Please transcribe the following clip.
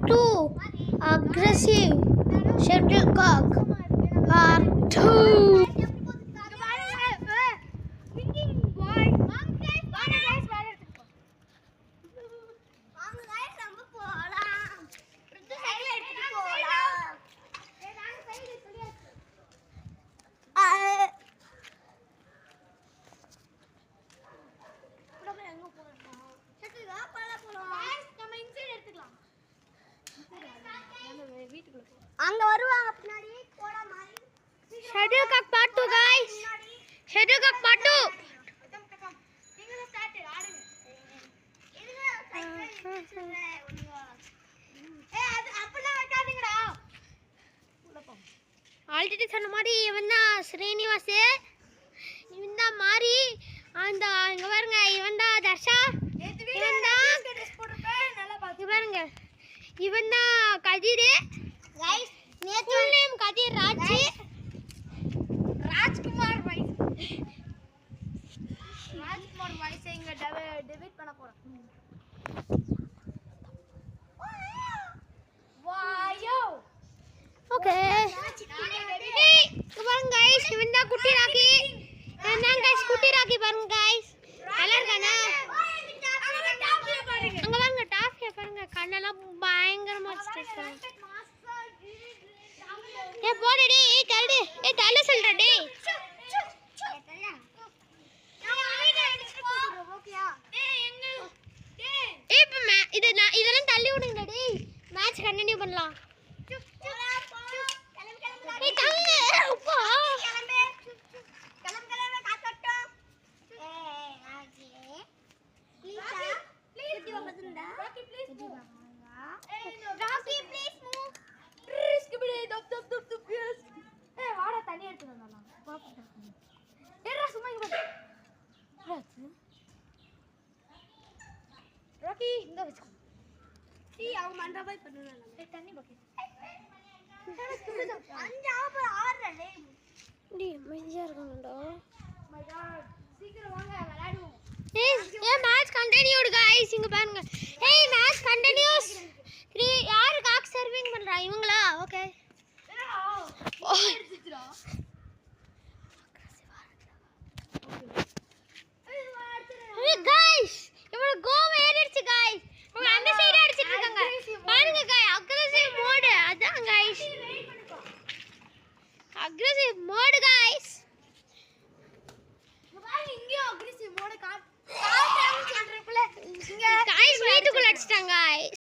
2 aggressive shuttlecock. Part 2. அங்க வருவாங்க பின்னாடி போடா மாதிரி Shuttlecock part 2 guys. Shuttlecock part 2. நீங்க ஸ்டார்ட் ஆடுங்க அது அப்பலாம் வைக்காதீங்கடா ஆல்ரெடி சொன்ன மாதிரி இவன் தான் ஸ்ரீனிவாஸ், இவன் தான் மாரி, அந்த இங்க பாருங்க இவன் தான் தர்ஷா, இவன் தான் ட்ரெஸ் போட்டுப்பேன் நல்லா பாத்து பாருங்க இவன் தான் கதிர். गाइस full name கதிர் ராஜ். ராஜ்குமார் வாய்ஸ் இங்க டெபிட் பண்ண போறோம். வாயோ ஓகே ஏய் இங்க பாருங்க गाइस இவன் தான் குட்டி ராக்கி. இவன் தான் गाइस குட்டி ராக்கி பாருங்க गाइस. நல்லா இருக்கானே? அங்க பாருங்க டாஃபியா பாருங்க கண்ணெல்லாம் பயங்கரமா வச்சிருக்காங்க. ஏய் போடி டேய் கல்டு ஏய் தள்ள சொல்றா டேய். ஏய் இப்ப இதெல்லாம் தள்ளி விடுங்க டேய். மேட்ச் கண்டினியூ பண்ணலாம். ஏய் கல்லு அப்பா டேய் அமைதியா இருக்கணும்டா. ஏய் மேட்ச் கண்டினியூட் गाइस இங்க பாருங்க. ஏய் மேட்ச்